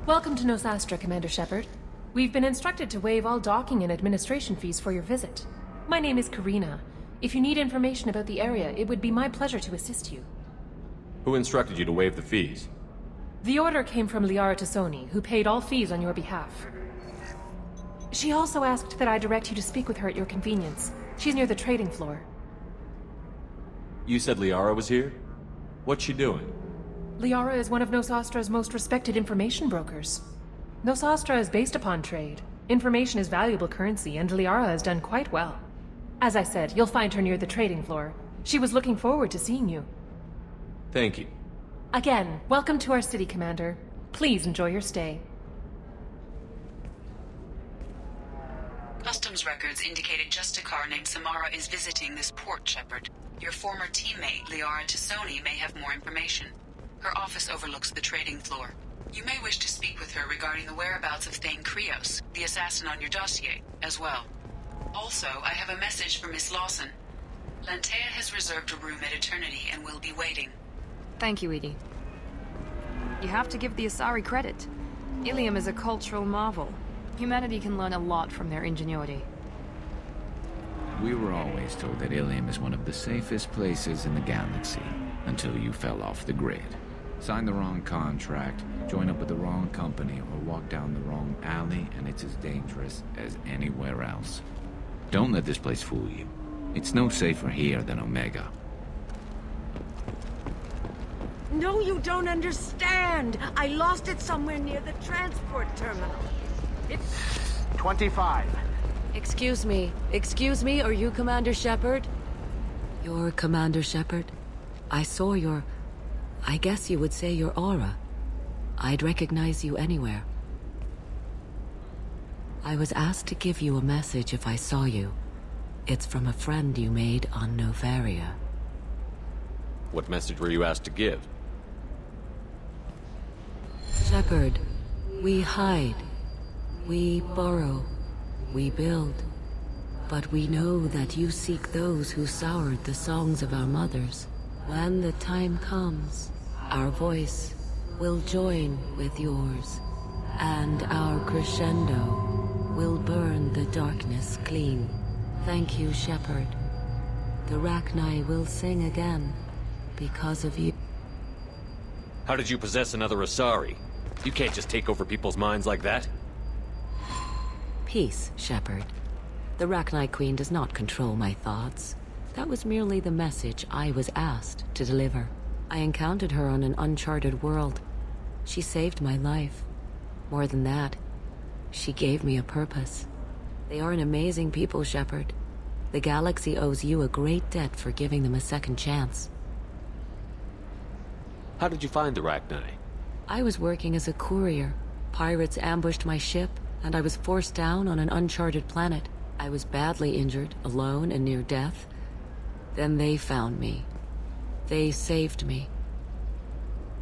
Welcome to Nosastra, Commander Shepard. We've been instructed to waive all docking and administration fees for your visit. My name is Karina. If you need information about the area, it would be my pleasure to assist you. Who instructed you to waive the fees? The order came from Liara, who paid all fees on your behalf. She also asked that I direct you to speak with her at your convenience. She's near the trading floor. You said Liara was here? What's she doing? Liara is one of Nosastra's most respected information brokers. Nosastra is based upon trade. Information is valuable currency, and Liara has done quite well. As I said, you'll find her near the trading floor. She was looking forward to seeing you. Thank you. Again, welcome to our city, Commander. Please enjoy your stay. Customs records indicated just a car named Samara is visiting this port, Shepard. Your former teammate, Liara may have more information. Her office overlooks the trading floor. You may wish to speak with her regarding the whereabouts of Thane Krios, the assassin on your dossier, as well. Also, I have a message for Miss Lawson. Lantea has reserved a room at Eternity and will be waiting. Thank you, Edie. You have to give the Asari credit. Illium is a cultural marvel. Humanity can learn a lot from their ingenuity. We were always told that Illium is one of the safest places in the galaxy, until you fell off the grid. Sign the wrong contract, join up with the wrong company, or walk down the wrong alley, and it's as dangerous as anywhere else. Don't let this place fool you. It's no safer here than Omega. No, you don't understand. I lost it somewhere near the transport terminal. It's 25. Excuse me, are you Commander Shepard? You're Commander Shepard? I saw your... I guess you would say your aura. I'd recognize you anywhere. I was asked to give you a message if I saw you. It's from a friend you made on Novaria. What message were you asked to give? Shepard, we hide. We borrow. We build. But we know that you seek those who soured the songs of our mothers. When the time comes, our voice will join with yours, and our crescendo will burn the darkness clean. Thank you, Shepard. The Rachni will sing again because of you. How did you possess another Asari? You can't just take over people's minds like that. Peace, Shepard. The Rachni Queen does not control my thoughts. That was merely the message I was asked to deliver. I encountered her on an uncharted world. She saved my life. More than that, she gave me a purpose. They are an amazing people, Shepard. The galaxy owes you a great debt for giving them a second chance. How did you find the Rachni? I was working as a courier. Pirates ambushed my ship, and I was forced down on an uncharted planet. I was badly injured, alone and near death. Then they found me. They saved me.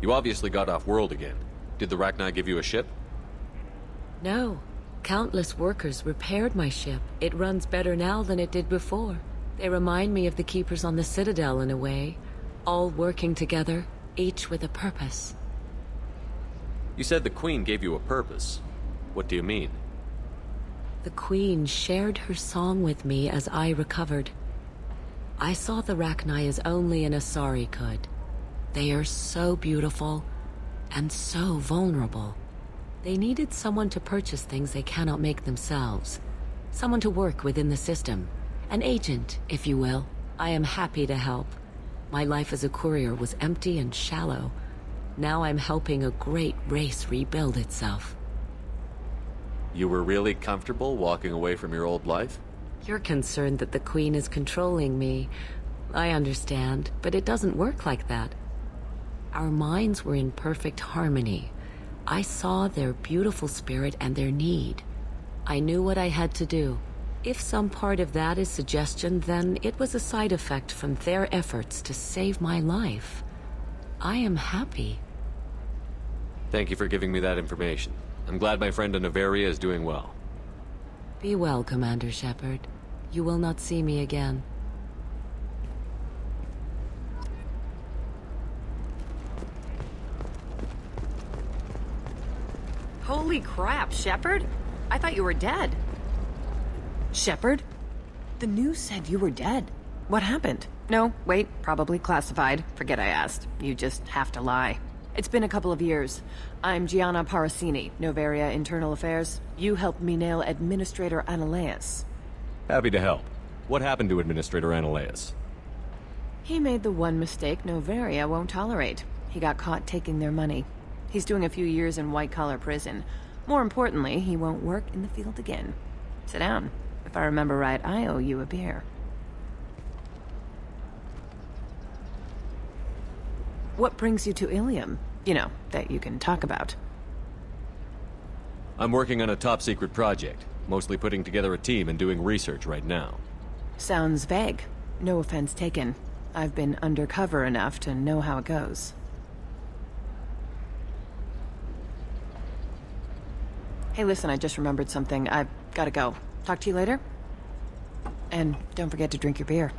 You obviously got off-world again. Did the Rachni give you a ship? No. Countless workers repaired my ship. It runs better now than it did before. They remind me of the Keepers on the Citadel in a way. All working together, each with a purpose. You said the Queen gave you a purpose. What do you mean? The Queen shared her song with me as I recovered. I saw the Rachni as only an Asari could. They are so beautiful and so vulnerable. They needed someone to purchase things they cannot make themselves. Someone to work within the system. An agent, if you will. I am happy to help. My life as a courier was empty and shallow. Now I'm helping a great race rebuild itself. You were really comfortable walking away from your old life? You're concerned that the Queen is controlling me. I understand, but it doesn't work like that. Our minds were in perfect harmony. I saw their beautiful spirit and their need. I knew what I had to do. If some part of that is suggestion, then it was a side effect from their efforts to save my life. I am happy. Thank you for giving me that information. I'm glad my friend in Novaria is doing well. Be well, Commander Shepard. You will not see me again. Holy crap, Shepard? I thought you were dead. Shepard? The news said you were dead. What happened? No, wait, probably classified. Forget I asked. You just have to lie. It's been a couple of years. I'm Gianna Parasini, Novaria Internal Affairs. You helped me nail Administrator Analeus. Happy to help. What happened to Administrator Analeus? He made the one mistake Novaria won't tolerate. He got caught taking their money. He's doing a few years in white-collar prison. More importantly, he won't work in the field again. Sit down. If I remember right, I owe you a beer. What brings you to Illium? You know, that you can talk about. I'm working on a top-secret project. Mostly putting together a team and doing research right now. Sounds vague. No offense taken. I've been undercover enough to know how it goes. Hey, listen, I just remembered something. I've gotta go. Talk to you later? And don't forget to drink your beer.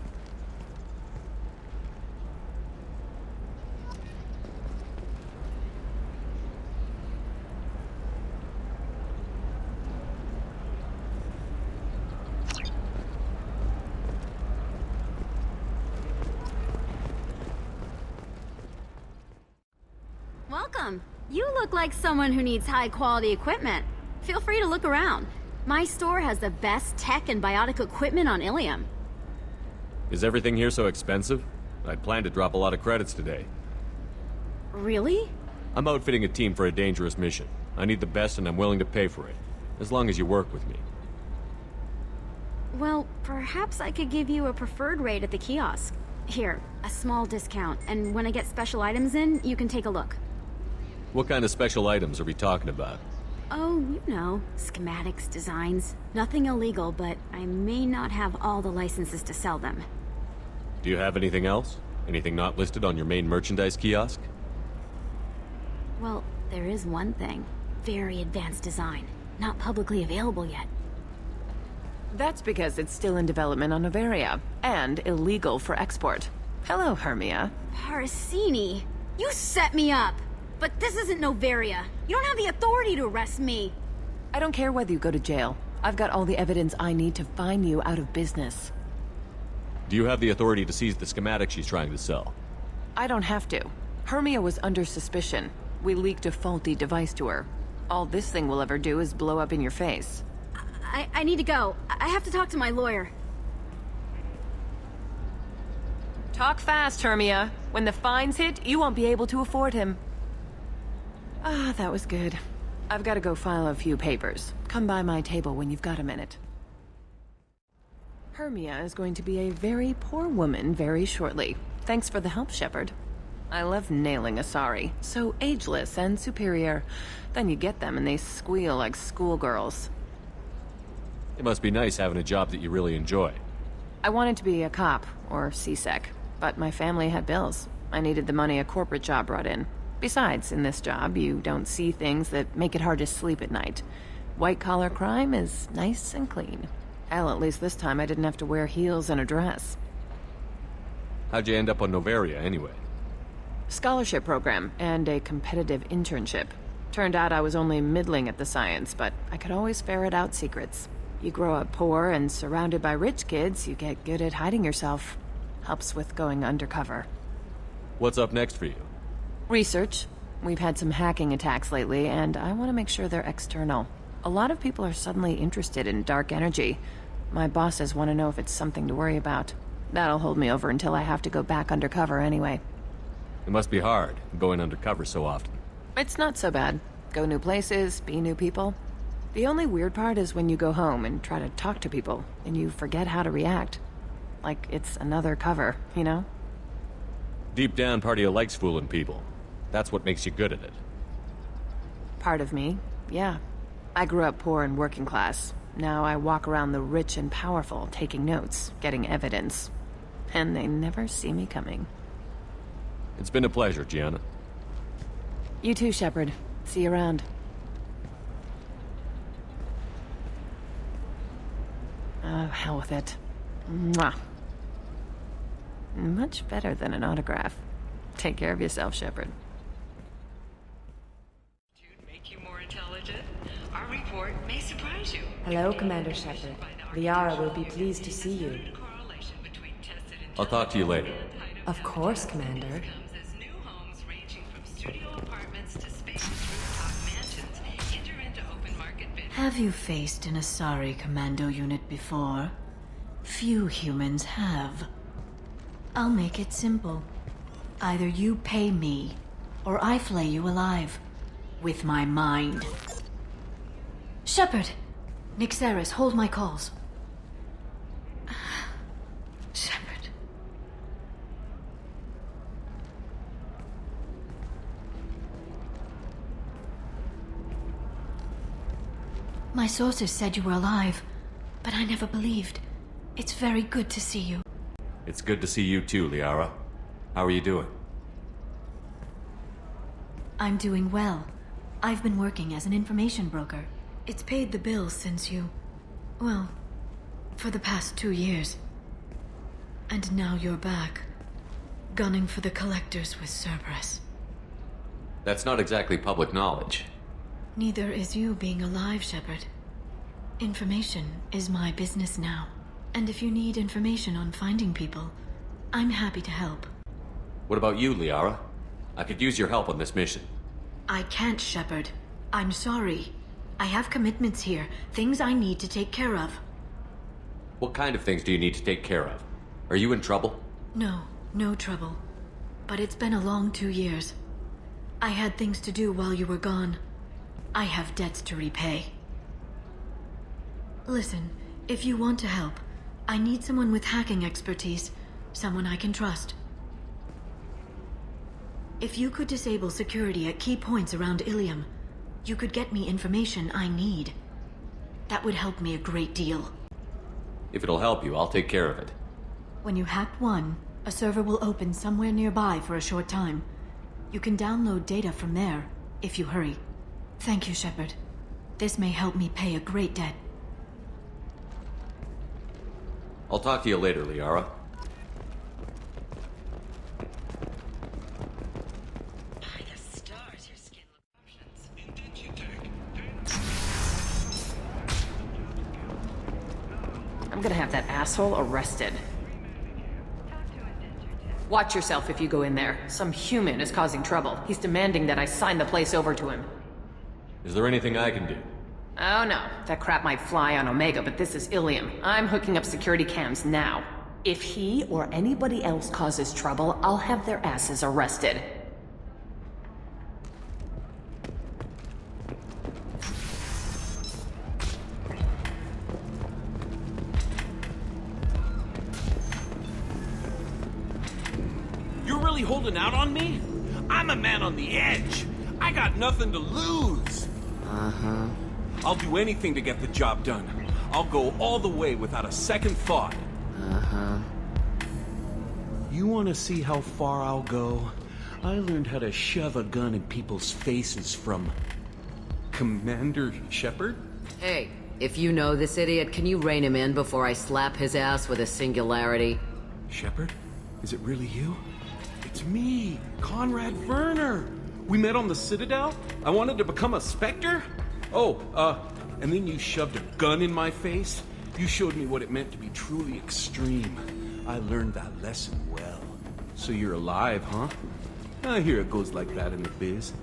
Welcome. You look like someone who needs high-quality equipment. Feel free to look around. My store has the best tech and biotic equipment on Illium. Is everything here so expensive? I'd planned to drop a lot of credits today. Really? I'm outfitting a team for a dangerous mission. I need the best and I'm willing to pay for it. As long as you work with me. Well, perhaps I could give you a preferred rate at the kiosk. Here, a small discount, and when I get special items in, you can take a look. What kind of special items are we talking about? Oh, you know, schematics, designs. Nothing illegal, but I may not have all the licenses to sell them. Do you have anything else? Anything not listed on your main merchandise kiosk? Well, there is one thing. Very advanced design. Not publicly available yet. That's because it's still in development on Novaria, and illegal for export. Hello, Hermia. Parasini! You set me up! But this isn't Novaria. You don't have the authority to arrest me. I don't care whether you go to jail. I've got all the evidence I need to find you out of business. Do you have the authority to seize the schematic she's trying to sell? I don't have to. Hermia was under suspicion. We leaked a faulty device to her. All this thing will ever do is blow up in your face. I need to go. I have to talk to my lawyer. Talk fast, Hermia. When the fines hit, you won't be able to afford him. Ah, that was good. I've got to go file a few papers. Come by my table when you've got a minute. Hermia is going to be a very poor woman very shortly. Thanks for the help, Shepard. I love nailing Asari. So ageless and superior. Then you get them and they squeal like schoolgirls. It must be nice having a job that you really enjoy. I wanted to be a cop, or CSEC, but my family had bills. I needed the money a corporate job brought in. Besides, in this job, you don't see things that make it hard to sleep at night. White-collar crime is nice and clean. Hell, at least this time I didn't have to wear heels and a dress. How'd you end up on Novaria, anyway? Scholarship program and a competitive internship. Turned out I was only middling at the science, but I could always ferret out secrets. You grow up poor and surrounded by rich kids, you get good at hiding yourself. Helps with going undercover. What's up next for you? Research. We've had some hacking attacks lately, and I want to make sure they're external. A lot of people are suddenly interested in dark energy. My bosses want to know if it's something to worry about. That'll hold me over until I have to go back undercover anyway. It must be hard, going undercover so often. It's not so bad. Go new places, be new people. The only weird part is when you go home and try to talk to people, and you forget how to react. Like it's another cover, you know? Deep down, part of you likes fooling people. That's what makes you good at it. Part of me, yeah. I grew up poor and working class. Now I walk around the rich and powerful, taking notes, getting evidence. And they never see me coming. It's been a pleasure, Gianna. You too, Shepard. See you around. Oh, hell with it. Mwah. Much better than an autograph. Take care of yourself, Shepard. Make you more intelligent? may surprise you. Hello, Commander Shepard. Liara will be pleased to see you. I'll talk to you later. Of course, Commander. Have you faced an Asari commando unit before? Few humans have. I'll make it simple. Either you pay me, or I flay you alive. With my mind. Shepard! Nixeris, hold my calls. Shepard. My sources said you were alive, but I never believed. It's very good to see you. It's good to see you too, Liara. How are you doing? I'm doing well. I've been working as an information broker. It's paid the bills since you... well, for the past 2 years. And now you're back, gunning for the collectors with Cerberus. That's not exactly public knowledge. Neither is you being alive, Shepard. Information is my business now. And if you need information on finding people, I'm happy to help. What about you, Liara? I could use your help on this mission. I can't, Shepard. I'm sorry. I have commitments here, things I need to take care of. What kind of things do you need to take care of? Are you in trouble? No, no trouble. But it's been a long 2 years. I had things to do while you were gone. I have debts to repay. Listen, if you want to help, I need someone with hacking expertise. Someone I can trust. If you could disable security at key points around Illium, you could get me information I need. That would help me a great deal. If it'll help you, I'll take care of it. When you hack one, a server will open somewhere nearby for a short time. You can download data from there, if you hurry. Thank you, Shepard. This may help me pay a great debt. I'll talk to you later, Liara. By the stars, your skin I'm gonna have that asshole arrested. Watch yourself if you go in there. Some human is causing trouble. He's demanding that I sign the place over to him. Is there anything I can do? Oh no, that crap might fly on Omega, but this is Illium. I'm hooking up security cams now. If he or anybody else causes trouble, I'll have their asses arrested. You're really holding out on me? I'm a man on the edge. I got nothing to lose. Uh-huh. I'll do anything to get the job done. I'll go all the way without a second thought. Uh-huh. You want to see how far I'll go? I learned how to shove a gun in people's faces from... Commander Shepard? Hey, if you know this idiot, can you rein him in before I slap his ass with a singularity? Shepard? Is it really you? It's me, Conrad Verner. We met on the Citadel? I wanted to become a Spectre? Oh, and then you shoved a gun in my face? You showed me what it meant to be truly extreme. I learned that lesson well. So you're alive, huh? I hear it goes like that in the biz.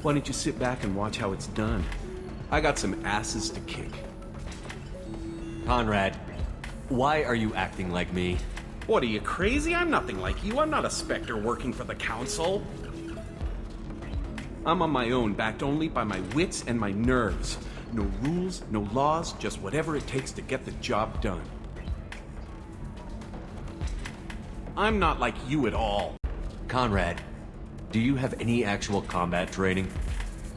Why don't you sit back and watch how it's done? I got some asses to kick. Conrad, why are you acting like me? What, are you crazy? I'm nothing like you. I'm not a Spectre working for the Council. I'm on my own, backed only by my wits and my nerves. No rules, no laws, just whatever it takes to get the job done. I'm not like you at all. Conrad, do you have any actual combat training?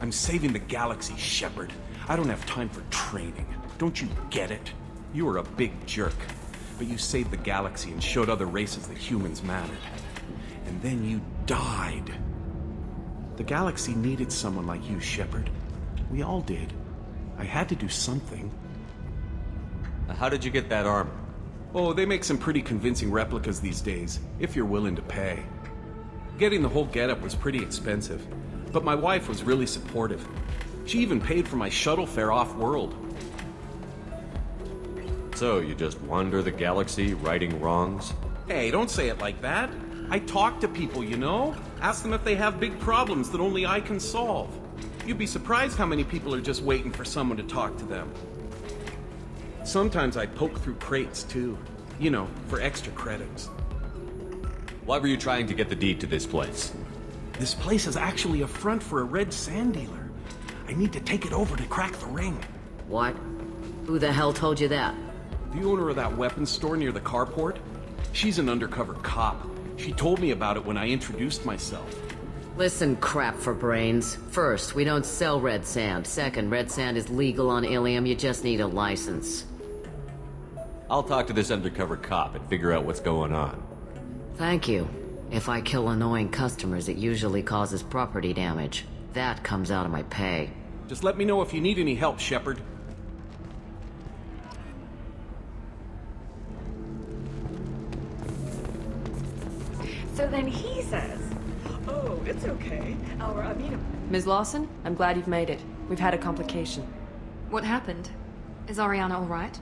I'm saving the galaxy, Shepard. I don't have time for training. Don't you get it? You were a big jerk, but you saved the galaxy and showed other races that humans mattered. And then you died. The galaxy needed someone like you, Shepard. We all did. I had to do something. How did you get that armor? Oh, they make some pretty convincing replicas these days, if you're willing to pay. Getting the whole getup was pretty expensive, but my wife was really supportive. She even paid for my shuttle fare off-world. So, you just wander the galaxy, righting wrongs? Hey, don't say it like that. I talk to people, you know? Ask them if they have big problems that only I can solve. You'd be surprised how many people are just waiting for someone to talk to them. Sometimes I poke through crates, too. You know, for extra credits. Why were you trying to get the deed to this place? This place is actually a front for a red sand dealer. I need to take it over to crack the ring. What? Who the hell told you that? The owner of that weapons store near the carport? She's an undercover cop. She told me about it when I introduced myself. Listen, crap for brains. First, we don't sell red sand. Second, red sand is legal on Illium. You just need a license. I'll talk to this undercover cop and figure out what's going on. Thank you. If I kill annoying customers, it usually causes property damage. That comes out of my pay. Just let me know if you need any help, Shepard. So then he says, "Oh, it's okay. Our amino..." Ms. Lawson, I'm glad you've made it. We've had a complication. What happened? Is Ariana all right?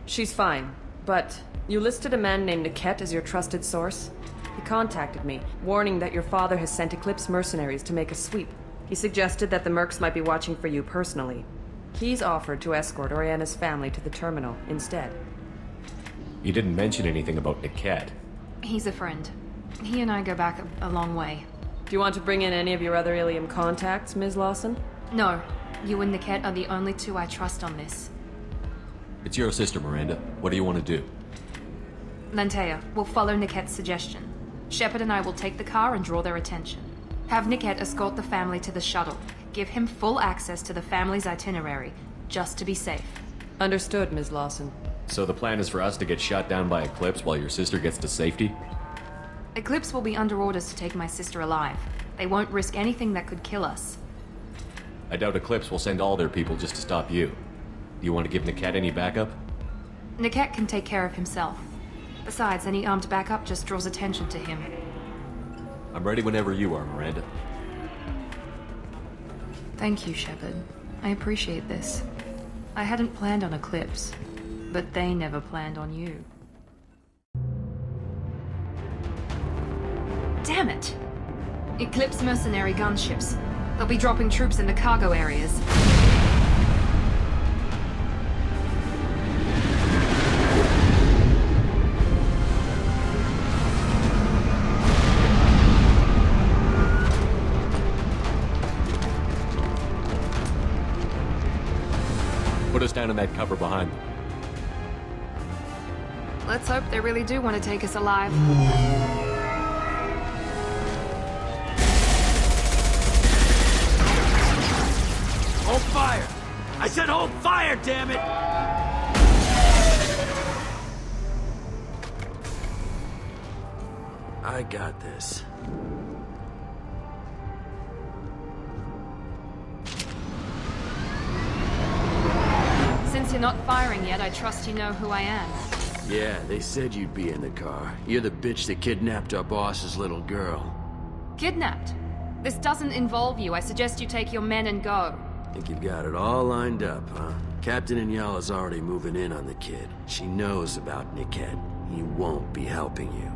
She's fine, but you listed a man named Niket as your trusted source. He contacted me, warning that your father has sent Eclipse mercenaries to make a sweep. He suggested that the Mercs might be watching for you personally. He's offered to escort Oriana's family to the terminal instead. You didn't mention anything about Niket. He's a friend. He and I go back a long way. Do you want to bring in any of your other Illium contacts, Ms. Lawson? No. You and Niket are the only two I trust on this. It's your sister, Miranda. What do you want to do? Lantea, we'll follow Niket's suggestion. Shepard and I will take the car and draw their attention. Have Niket escort the family to the shuttle. Give him full access to the family's itinerary, just to be safe. Understood, Ms. Lawson. So the plan is for us to get shot down by Eclipse while your sister gets to safety? Eclipse will be under orders to take my sister alive. They won't risk anything that could kill us. I doubt Eclipse will send all their people just to stop you. Do you want to give Niket any backup? Niket can take care of himself. Besides, any armed backup just draws attention to him. I'm ready whenever you are, Miranda. Thank you, Shepard. I appreciate this. I hadn't planned on Eclipse, but they never planned on you. Damn it! Eclipse mercenary gunships. They'll be dropping troops in the cargo areas. Put us down in that cover behind them. Let's hope they really do want to take us alive. Hold fire! I said hold fire, damn it! I got this. Since you're not firing yet, I trust you know who I am. Yeah, they said you'd be in the car. You're the bitch that kidnapped our boss's little girl. Kidnapped? This doesn't involve you. I suggest you take your men and go. Think you've got it all lined up, huh? Captain Inyala's already moving in on the kid. She knows about Niket. He won't be helping you.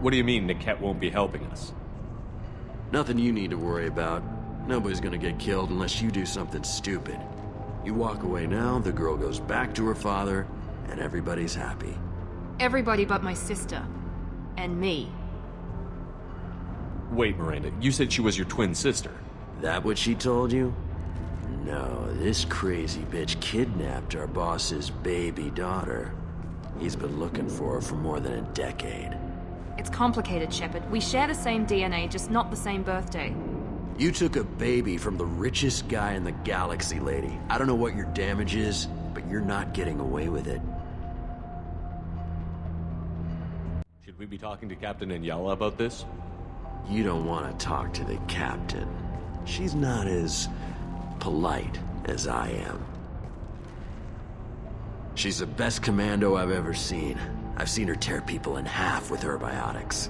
What do you mean Niket won't be helping us? Nothing you need to worry about. Nobody's gonna get killed unless you do something stupid. You walk away now, the girl goes back to her father, and everybody's happy. Everybody but my sister. And me. Wait, Miranda, you said she was your twin sister. That what she told you? No, this crazy bitch kidnapped our boss's baby daughter. He's been looking for her for more than a decade. It's complicated, Shepard. We share the same DNA, just not the same birthday. You took a baby from the richest guy in the galaxy, lady. I don't know what your damage is, but you're not getting away with it. Should we be talking to Captain Inyala about this? You don't want to talk to the captain. She's not as polite as I am. She's the best commando I've ever seen. I've seen her tear people in half with her biotics.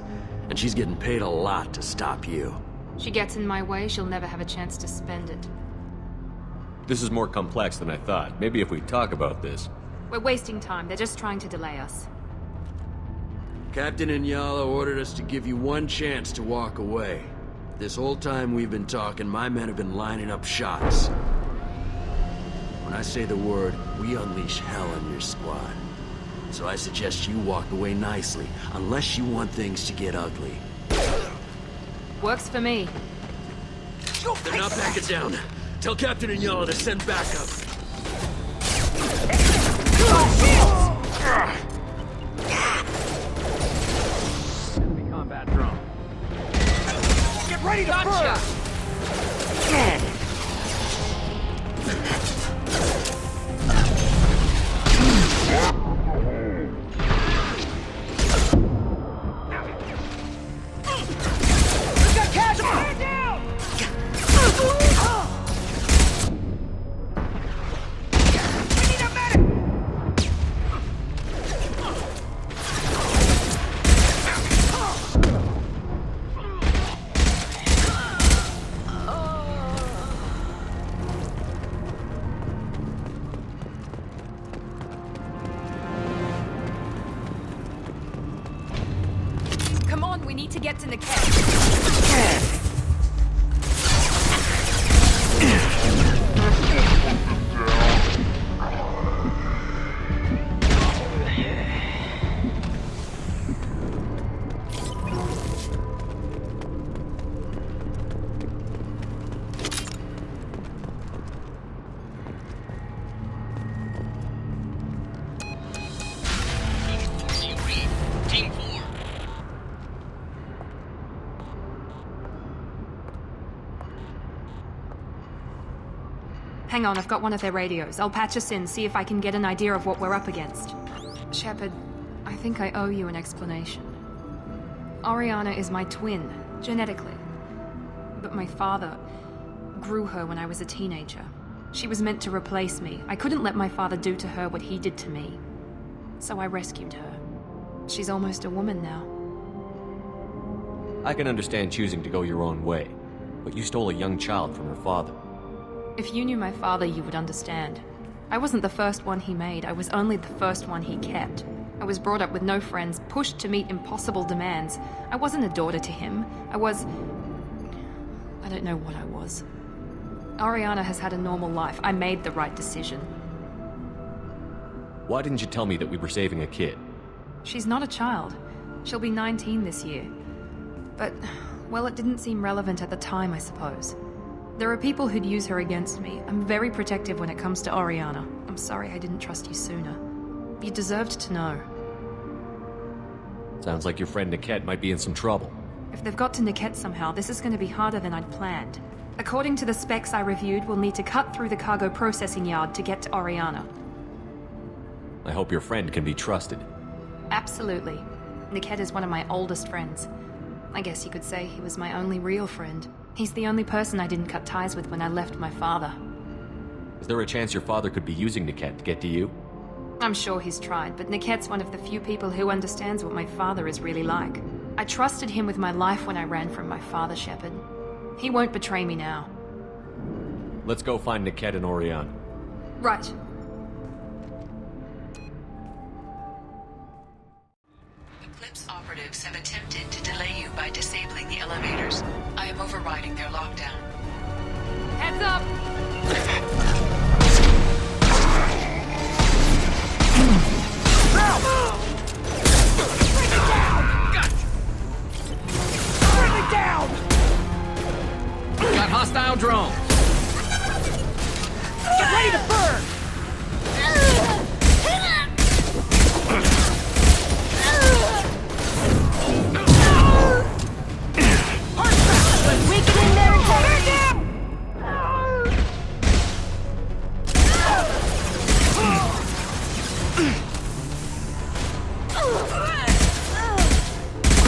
And she's getting paid a lot to stop you. She gets in my way, she'll never have a chance to spend it. This is more complex than I thought. Maybe if we talk about this. We're wasting time. They're just trying to delay us. Captain Inyala ordered us to give you one chance to walk away. This whole time we've been talking, my men have been lining up shots. When I say the word, we unleash hell on your squad. So I suggest you walk away nicely, unless you want things to get ugly. Works for me. They're not backing down. Tell Captain Inyala to send backup. Enemy combat drone. Get ready to burn! Come on, we need to get to Niket. Team 4. Hang on, I've got one of their radios. I'll patch us in, see if I can get an idea of what we're up against. Shepard, I think I owe you an explanation. Oriana is my twin, genetically. But my father grew her when I was a teenager. She was meant to replace me. I couldn't let my father do to her what he did to me. So I rescued her. She's almost a woman now. I can understand choosing to go your own way, but you stole a young child from her father. If you knew my father, you would understand. I wasn't the first one he made. I was only the first one he kept. I was brought up with no friends, pushed to meet impossible demands. I wasn't a daughter to him. I don't know what I was. Oriana has had a normal life. I made the right decision. Why didn't you tell me that we were saving a kid? She's not a child. She'll be 19 this year. But, well, it didn't seem relevant at the time, I suppose. There are people who'd use her against me. I'm very protective when it comes to Oriana. I'm sorry I didn't trust you sooner. You deserved to know. Sounds like your friend Niket might be in some trouble. If they've got to Niket somehow, this is going to be harder than I'd planned. According to the specs I reviewed, we'll need to cut through the cargo processing yard to get to Oriana. I hope your friend can be trusted. Absolutely. Niket is one of my oldest friends. I guess you could say he was my only real friend. He's the only person I didn't cut ties with when I left my father. Is there a chance your father could be using Niket to get to you? I'm sure he's tried, but Niket's one of the few people who understands what my father is really like. I trusted him with my life when I ran from my father, Shepard. He won't betray me now. Let's go find Niket and Oriana. Right. Eclipse operatives have attempted to delay you by disabling the elevators. I am overriding their lockdown. Heads up! Got hostile drones. Get ready to burn! We get in there and take it!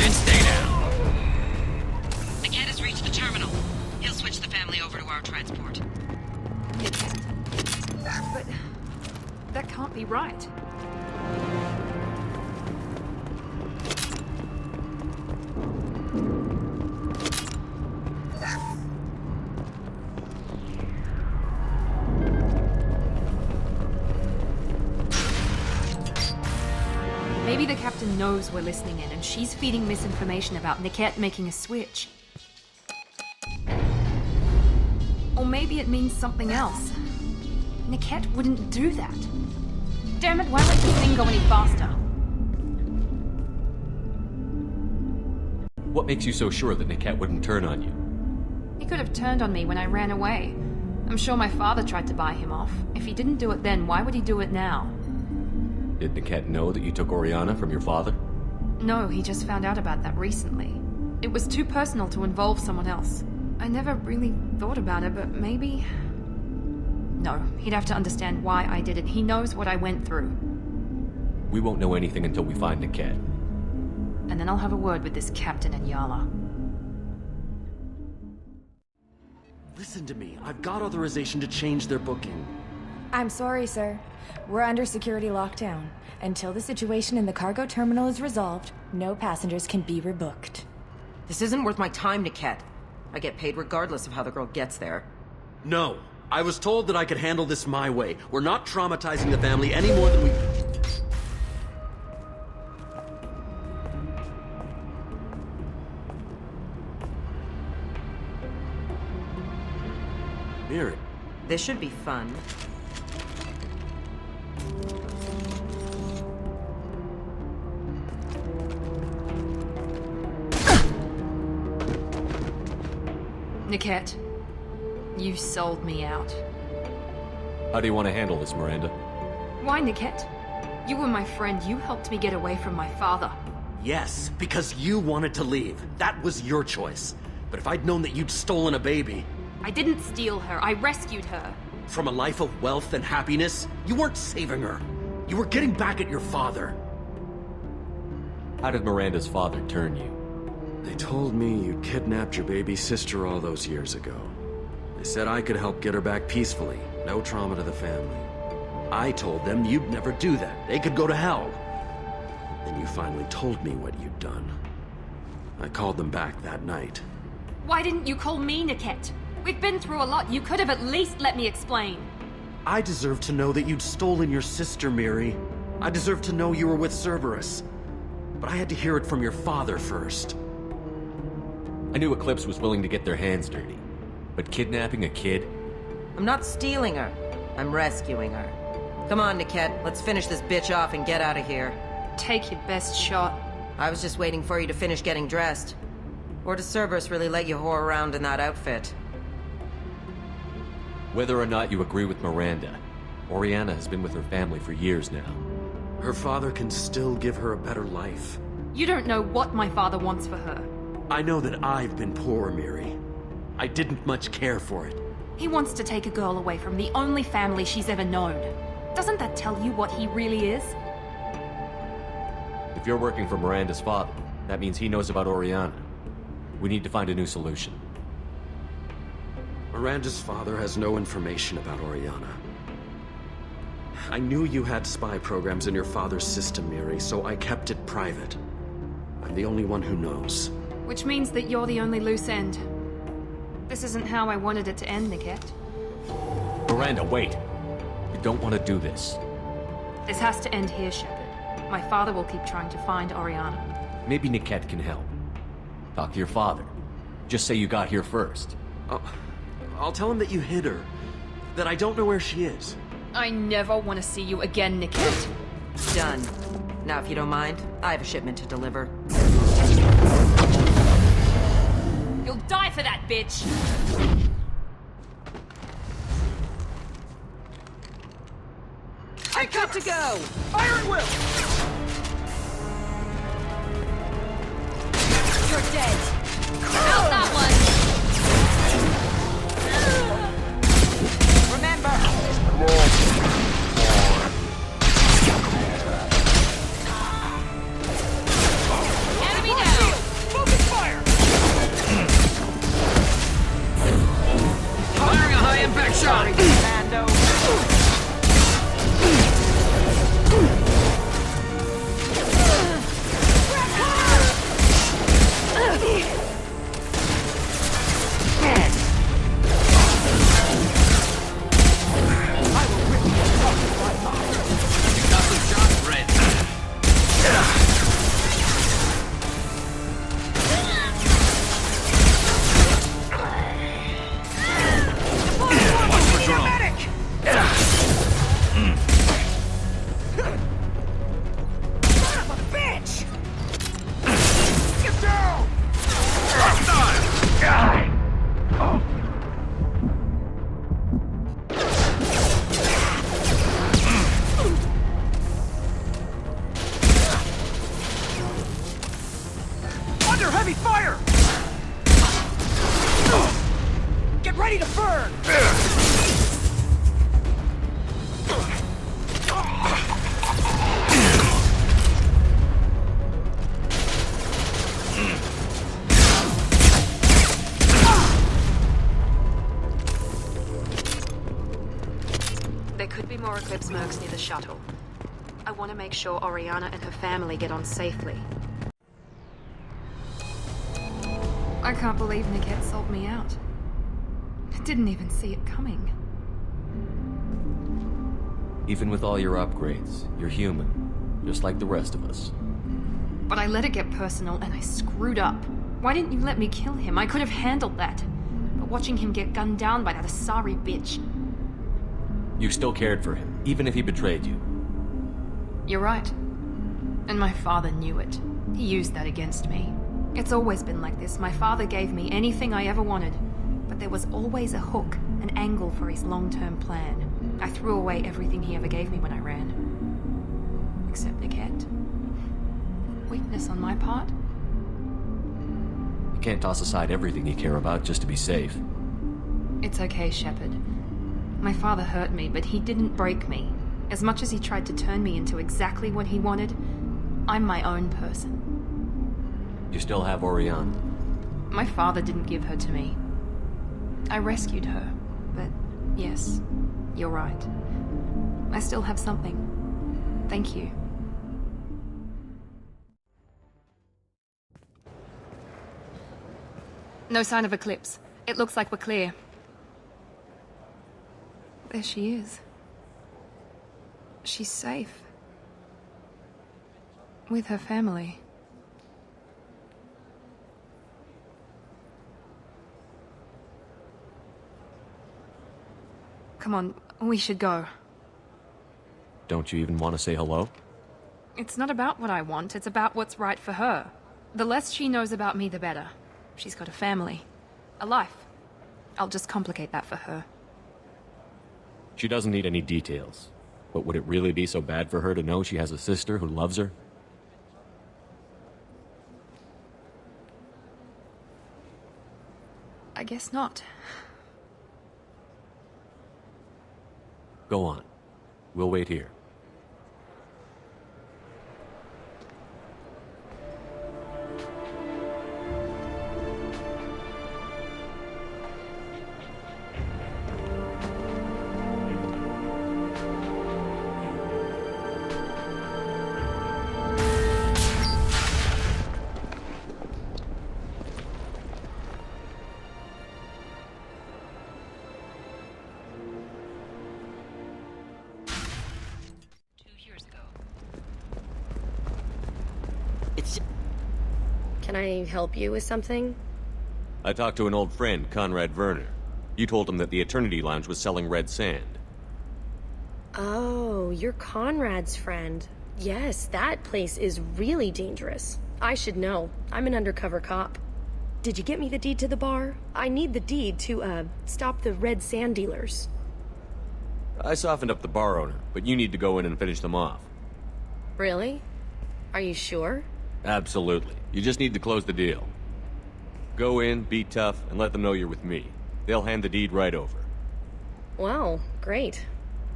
And stay down. Niket has reached the terminal. He'll switch the family over to our transport. But that can't be right. Maybe the captain knows we're listening in and she's feeding misinformation about Niket making a switch. Or maybe it means something else. Niket wouldn't do that. Damn it, why let this thing go any faster? What makes you so sure that Niket wouldn't turn on you? He could have turned on me when I ran away. I'm sure my father tried to buy him off. If he didn't do it then, why would he do it now? Did Niket know that you took Oriana from your father? No, he just found out about that recently. It was too personal to involve someone else. I never really thought about it, but maybe... No, he'd have to understand why I did it. He knows what I went through. We won't know anything until we find Niket. And then I'll have a word with this captain and Yala. Listen to me. I've got authorization to change their booking. I'm sorry, sir. We're under security lockdown. Until the situation in the cargo terminal is resolved, no passengers can be rebooked. This isn't worth my time, Niket. I get paid regardless of how the girl gets there. No. I was told that I could handle this my way. We're not traumatizing the family any more than we... Miranda. This should be fun. Niket, you sold me out. How do you want to handle this, Miranda? Why, Niket? You were my friend. You helped me get away from my father. Yes, because you wanted to leave. That was your choice. But if I'd known that you'd stolen a baby... I didn't steal her. I rescued her. From a life of wealth and happiness, you weren't saving her. You were getting back at your father. How did Miranda's father turn you? They told me you kidnapped your baby sister all those years ago. They said I could help get her back peacefully. No trauma to the family. I told them you'd never do that. They could go to hell. Then you finally told me what you'd done. I called them back that night. Why didn't you call me, Niket? We've been through a lot. You could have at least let me explain. I deserve to know that you'd stolen your sister, Miri. I deserve to know you were with Cerberus. But I had to hear it from your father first. I knew Eclipse was willing to get their hands dirty. But kidnapping a kid? I'm not stealing her. I'm rescuing her. Come on, Niket. Let's finish this bitch off and get out of here. Take your best shot. I was just waiting for you to finish getting dressed. Or does Cerberus really let you whore around in that outfit? Whether or not you agree with Miranda, Oriana has been with her family for years now. Her father can still give her a better life. You don't know what my father wants for her. I know that I've been poor, Miri. I didn't much care for it. He wants to take a girl away from the only family she's ever known. Doesn't that tell you what he really is? If you're working for Miranda's father, that means he knows about Oriana. We need to find a new solution. Miranda's father has no information about Oriana. I knew you had spy programs in your father's system, Miri, so I kept it private. I'm the only one who knows. Which means that you're the only loose end. This isn't how I wanted it to end, Niket. Miranda, wait! You don't want to do this. This has to end here, Shepard. My father will keep trying to find Oriana. Maybe Niket can help. Talk to your father. Just say you got here first. I'll tell him that you hid her. That I don't know where she is. I never want to see you again, Niket. Done. Now, if you don't mind, I have a shipment to deliver. You'll die for that, bitch! I got to go! Fire at will! You're dead. Out that one! Remember! Enemy down! Focus fire! Firing a high-impact shot! Commando! Heavy fire! Get ready to burn! There could be more Eclipse mercs near the shuttle. I want to make sure Oriana and her family get on safely. I can't believe Niket sold me out. I didn't even see it coming. Even with all your upgrades, you're human, just like the rest of us. But I let it get personal and I screwed up. Why didn't you let me kill him? I could have handled that. But watching him get gunned down by that Asari bitch... You still cared for him, even if he betrayed you. You're right. And my father knew it. He used that against me. It's always been like this. My father gave me anything I ever wanted. But there was always a hook, an angle for his long-term plan. I threw away everything he ever gave me when I ran. Except Niket. Weakness on my part? You can't toss aside everything you care about just to be safe. It's okay, Shepard. My father hurt me, but he didn't break me. As much as he tried to turn me into exactly what he wanted, I'm my own person. You still have Oriana. My father didn't give her to me. I rescued her, but yes, you're right. I still have something. Thank you. No sign of Eclipse. It looks like we're clear. There she is. She's safe. With her family. Come on, we should go. Don't you even want to say hello? It's not about what I want, it's about what's right for her. The less she knows about me, the better. She's got a family. A life. I'll just complicate that for her. She doesn't need any details. But would it really be so bad for her to know she has a sister who loves her? I guess not. Go on. We'll wait here. Can I help you with something? I talked to an old friend, Conrad Verner. You told him that the Eternity Lounge was selling red sand. Oh, you're Conrad's friend. Yes, that place is really dangerous. I should know. I'm an undercover cop. Did you get me the deed to the bar? I need the deed to, stop the red sand dealers. I softened up the bar owner, but you need to go in and finish them off. Really? Are you sure? Absolutely. You just need to close the deal. Go in, be tough, and let them know you're with me. They'll hand the deed right over. Wow, great.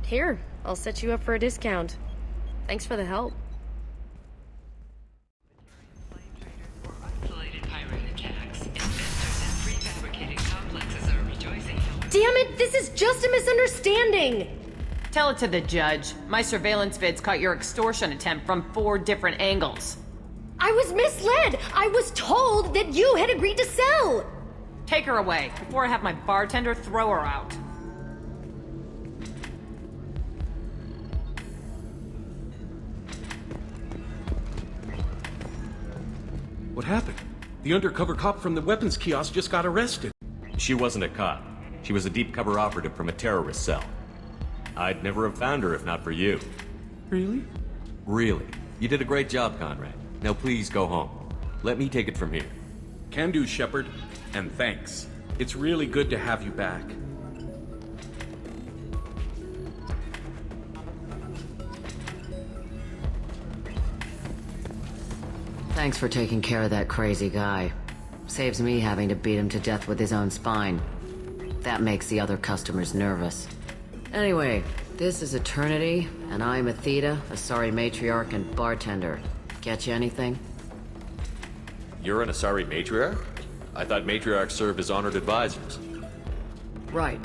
Here, I'll set you up for a discount. Thanks for the help. Damn it, this is just a misunderstanding! Tell it to the judge. My surveillance vids caught your extortion attempt from 4 different angles. I was misled! I was told that you had agreed to sell! Take her away, before I have my bartender throw her out. What happened? The undercover cop from the weapons kiosk just got arrested. She wasn't a cop. She was a deep cover operative from a terrorist cell. I'd never have found her if not for you. Really? Really. You did a great job, Conrad. Now please go home. Let me take it from here. Can do, Shepard. And thanks. It's really good to have you back. Thanks for taking care of that crazy guy. Saves me having to beat him to death with his own spine. That makes the other customers nervous. Anyway, this is Eternity, and I'm Athena, a sorry matriarch and bartender. Get you anything? You're an Asari matriarch? I thought matriarchs served as honored advisors. Right.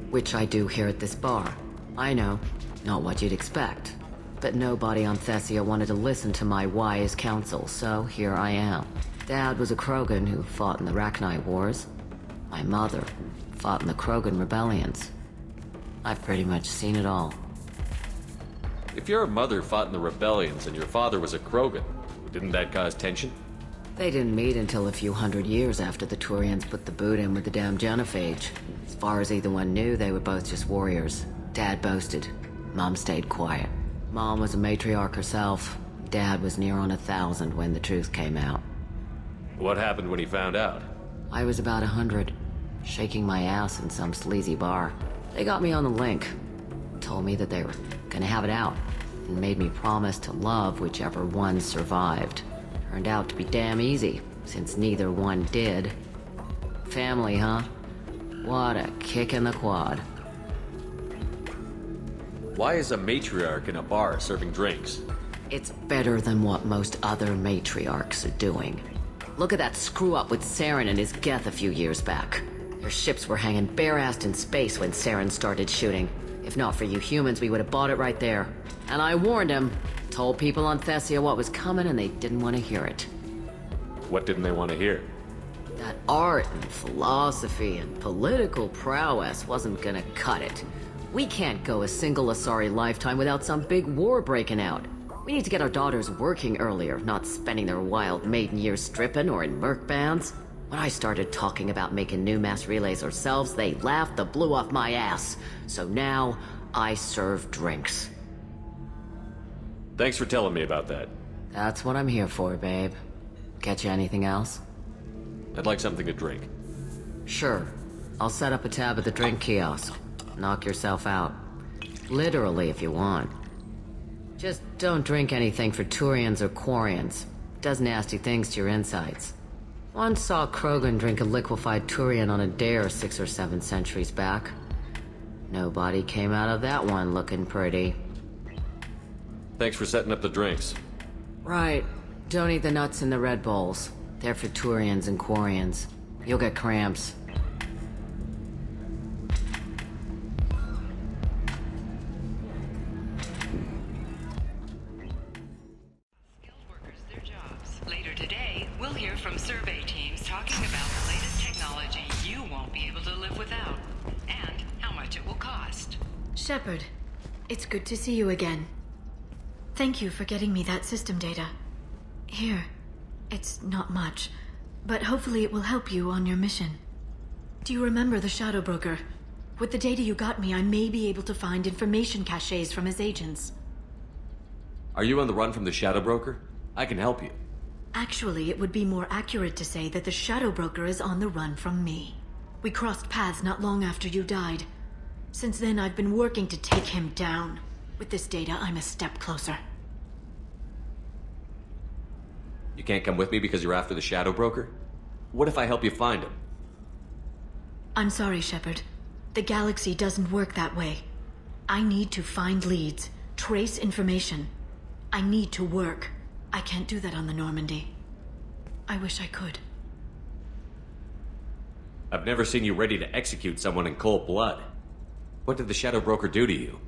Which I do here at this bar. I know. Not what you'd expect. But nobody on Thessia wanted to listen to my wise counsel, so here I am. Dad was a Krogan who fought in the Rachni Wars. My mother fought in the Krogan rebellions. I've pretty much seen it all. If your mother fought in the rebellions and your father was a Krogan, didn't that cause tension? They didn't meet until a few hundred years after the Turians put the boot in with the damn Genophage. As far as either one knew, they were both just warriors. Dad boasted. Mom stayed quiet. Mom was a matriarch herself. Dad was near on 1,000 when the truth came out. What happened when he found out? I was about 100, shaking my ass in some sleazy bar. They got me on the link. Told me that they were gonna have it out, and made me promise to love whichever one survived. Turned out to be damn easy, since neither one did. Family, huh? What a kick in the quad. Why is a matriarch in a bar serving drinks? It's better than what most other matriarchs are doing. Look at that screw-up with Saren and his Geth a few years back. Their ships were hanging bare-assed in space when Saren started shooting. If not for you humans, we would have bought it right there. And I warned him. Told people on Thessia what was coming, and they didn't want to hear it. What didn't they want to hear? That art and philosophy and political prowess wasn't gonna cut it. We can't go a single Asari lifetime without some big war breaking out. We need to get our daughters working earlier, not spending their wild maiden years stripping or in merc bands. When I started talking about making new mass relays ourselves, they laughed the blue off my ass. So now, I serve drinks. Thanks for telling me about that. That's what I'm here for, babe. Get you anything else? I'd like something to drink. Sure. I'll set up a tab at the drink kiosk. Knock yourself out. Literally, if you want. Just don't drink anything for Turians or Quarians. Does nasty things to your insides. Once saw Krogan drink a liquefied Turian on a dare 6 or 7 centuries back. Nobody came out of that one looking pretty. Thanks for setting up the drinks. Right. Don't eat the nuts in the Red Bowls. They're for Turians and Quarians. You'll get cramps. Later today, we'll hear from survey teams talking about the latest technology you won't be able to live without, and how much it will cost. Shepard, it's good to see you again. Thank you for getting me that system data. Here, it's not much, but hopefully it will help you on your mission. Do you remember the Shadow Broker? With the data you got me, I may be able to find information caches from his agents. Are you on the run from the Shadow Broker? I can help you. Actually, it would be more accurate to say that the Shadow Broker is on the run from me. We crossed paths not long after you died. Since then, I've been working to take him down. With this data, I'm a step closer. You can't come with me because you're after the Shadow Broker? What if I help you find him? I'm sorry, Shepard. The galaxy doesn't work that way. I need to find leads, trace information. I need to work. I can't do that on the Normandy. I wish I could. I've never seen you ready to execute someone in cold blood. What did the Shadow Broker do to you?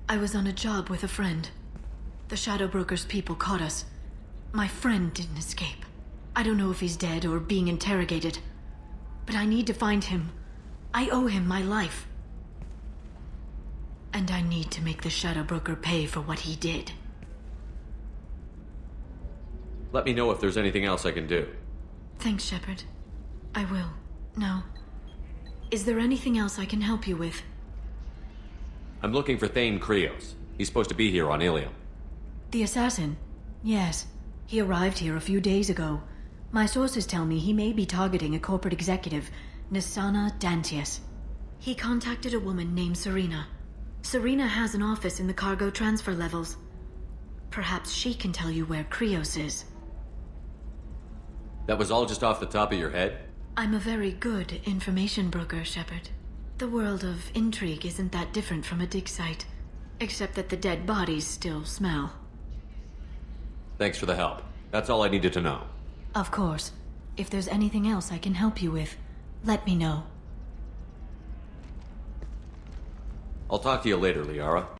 I was on a job with a friend. The Shadow Broker's people caught us. My friend didn't escape. I don't know if he's dead or being interrogated. But I need to find him. I owe him my life. And I need to make the Shadow Broker pay for what he did. Let me know if there's anything else I can do. Thanks, Shepard. I will. Now, is there anything else I can help you with? I'm looking for Thane Krios. He's supposed to be here on Illium. The assassin? Yes. He arrived here a few days ago. My sources tell me he may be targeting a corporate executive, Nisana Dantius. He contacted a woman named Serena. Serena has an office in the cargo transfer levels. Perhaps she can tell you where Krios is. That was all just off the top of your head? I'm a very good information broker, Shepard. The world of intrigue isn't that different from a dig site, except that the dead bodies still smell. Thanks for the help. That's all I needed to know. Of course. If there's anything else I can help you with, let me know. I'll talk to you later, Liara.